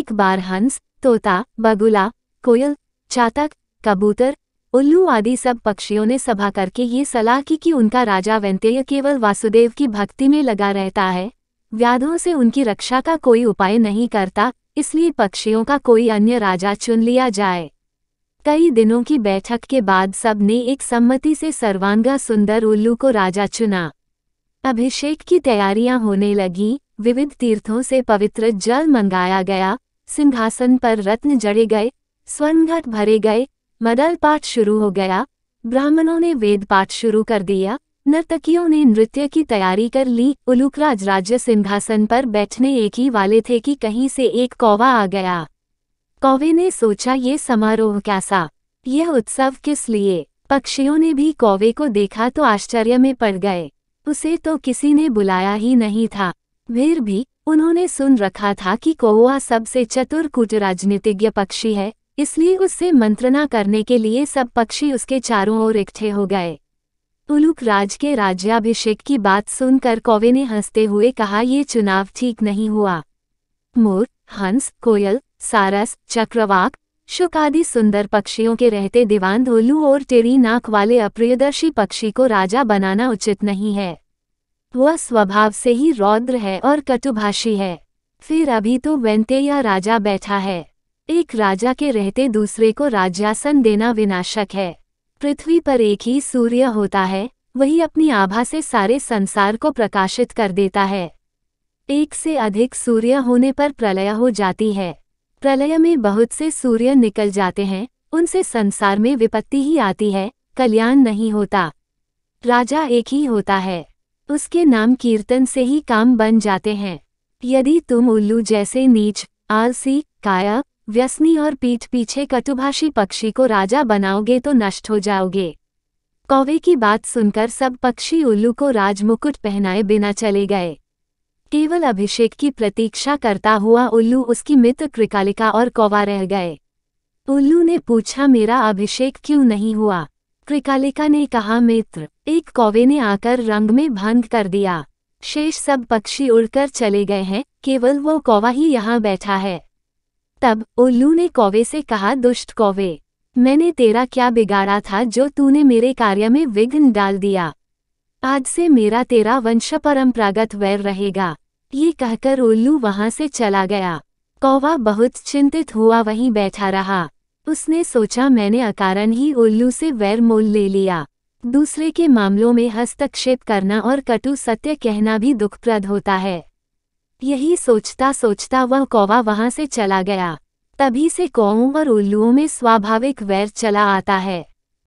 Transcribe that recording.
एक बार हंस, तोता, बगुला, कोयल, चातक, कबूतर, उल्लू आदि सब पक्षियों ने सभा करके ये सलाह की कि उनका राजा वैंतेय केवल वासुदेव की भक्ति में लगा रहता है, व्याधों से उनकी रक्षा का कोई उपाय नहीं करता, इसलिए पक्षियों का कोई अन्य राजा चुन लिया जाए। कई दिनों की बैठक के बाद सब ने एक सम्मति से सर्वांगा सुंदर उल्लू को राजा चुना। अभिषेक की तैयारियां होने लगी, विविध तीर्थों से पवित्र जल मंगाया गया, सिंहासन पर रत्न जड़े गए, स्वर्णघट भरे गए, मदल पाठ शुरू हो गया, ब्राह्मणों ने वेद पाठ शुरू कर दिया, नर्तकियों ने नृत्य की तैयारी कर ली। उलूकराज राज्य सिंहासन पर बैठने एक ही वाले थे कि कहीं से एक कौवा आ गया। कौवे ने सोचा, ये समारोह कैसा, यह उत्सव किस लिए? पक्षियों ने भी कौवे को देखा तो आश्चर्य में पड़ गए। उसे तो किसी ने बुलाया ही नहीं था, फिर भी उन्होंने सुन रखा था कि कौवा सबसे चतुर कूटराजनीतिज्ञ पक्षी है, इसलिए उससे मंत्रणा करने के लिए सब पक्षी उसके चारों ओर इकट्ठे हो गए। उलूक राज के राज्याभिषेक की बात सुनकर कौवे ने हंसते हुए कहा, ये चुनाव ठीक नहीं हुआ। मोर, हंस, कोयल, सारस, चक्रवाक, शुक आदि सुंदर पक्षियों के रहते दीवान उल्लू और टेढ़ी नाक वाले अप्रियदर्शी पक्षी को राजा बनाना उचित नहीं है। वह स्वभाव से ही रौद्र है और कटुभाषी है। फिर अभी तो वैंतेय राजा बैठा है। एक राजा के रहते दूसरे को राज्यासन देना विनाशक है। पृथ्वी पर एक ही सूर्य होता है, वही अपनी आभा से सारे संसार को प्रकाशित कर देता है। एक से अधिक सूर्य होने पर प्रलय हो जाती है। प्रलय में बहुत से सूर्य निकल जाते हैं, उनसे संसार में विपत्ति ही आती है, कल्याण नहीं होता। राजा एक ही होता है, उसके नाम कीर्तन से ही काम बन जाते हैं। यदि तुम उल्लू जैसे नीच, आलसी, काया, व्यसनी और पीठ पीछे कटुभाषी पक्षी को राजा बनाओगे तो नष्ट हो जाओगे। कौवे की बात सुनकर सब पक्षी उल्लू को राजमुकुट पहनाए बिना चले गए। केवल अभिषेक की प्रतीक्षा करता हुआ उल्लू, उसकी मित्र कृकालिका और कौवा रह गए। उल्लू ने पूछा, मेरा अभिषेक क्यों नहीं हुआ? कृकालिका ने कहा, मित्र, एक कौवे ने आकर रंग में भंग कर दिया। शेष सब पक्षी उड़कर चले गए हैं, केवल वो कौवा ही यहाँ बैठा है। तब उल्लू ने कौवे से कहा, दुष्ट कौवे, मैंने तेरा क्या बिगाड़ा था जो तूने मेरे कार्य में विघ्न डाल दिया? आज से मेरा तेरा वंश परंपरागत वैर रहेगा। ये कहकर उल्लू वहां से चला गया। कौवा बहुत चिंतित हुआ वहीं बैठा रहा। उसने सोचा, मैंने अकारण ही उल्लू से वैर मोल ले लिया। दूसरे के मामलों में हस्तक्षेप करना और कटु सत्य कहना भी दुखप्रद होता है। यही सोचता सोचता वह कौवा वहां से चला गया। तभी से कौवों और उल्लुओं में स्वाभाविक वैर चला आता है।